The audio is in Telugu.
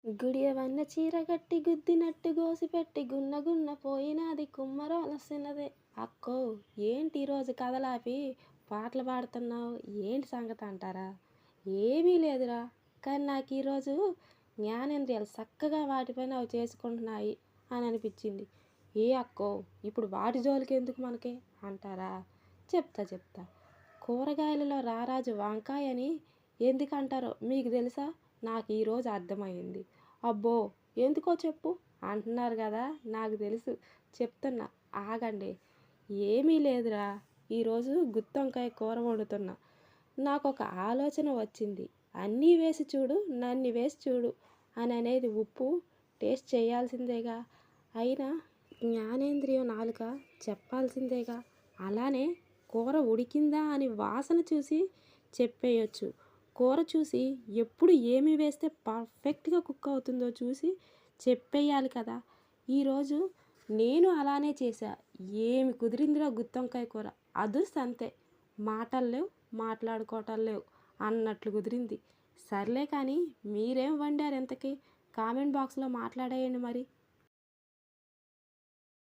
గుడియవన్న చీరగట్టి గుద్దినట్టు గోసిపెట్టి గున్న గున్న పోయినాది కుమ్మరోలసినదే. అక్కో, ఏంటి ఈరోజు కథలాపి పాటలు పాడుతున్నావు? ఏంటి సంగతి అంటారా? ఏమీ లేదురా, కానీ నాకు ఈరోజు జ్ఞానేంద్రియాలు చక్కగా వాటిపైన అవి చేసుకుంటున్నాయి అని అనిపించింది. ఏ అక్కో, ఇప్పుడు వాటి జోలికి ఎందుకు మనకి అంటారా? చెప్తా. కూరగాయలలో రారాజు వంకాయ అని ఎందుకంటారో మీకు తెలుసా? నాకు ఈరోజు అర్థమైంది. అబ్బో, ఎందుకో చెప్పు అంటున్నారు కదా, నాకు తెలుసు, చెప్తున్నా, ఆగండి. ఏమీ లేదురా, ఈరోజు గుత్తొంకాయ కూర వండుతున్నా. నాకు ఒక ఆలోచన వచ్చింది. అన్నీ వేసి చూడు, నన్ను వేసి చూడు అని అనేది ఉప్పు టేస్ట్ చేయాల్సిందేగా, అయినా జ్ఞానేంద్రియం నాలుక చెప్పాల్సిందేగా. అలానే కూర ఉడికిందా అని వాసన చూసి చెప్పేయచ్చు. కూర చూసి ఎప్పుడు ఏమి వేస్తే పర్ఫెక్ట్గా కుక్ అవుతుందో చూసి చెప్పేయాలి కదా. ఈరోజు నేను అలానే చేశా. ఏమి కుదిరిందిరా గుత్తొంకాయ కూర, అదుర్స్ అంతే. మాటలు లేవు, మాట్లాడుకోవటాలు లేవు అన్నట్లు కుదిరింది. సర్లే కానీ మీరేం వండారు ఎంతకి? కామెంట్ బాక్స్లో మాట్లాడేయండి మరి.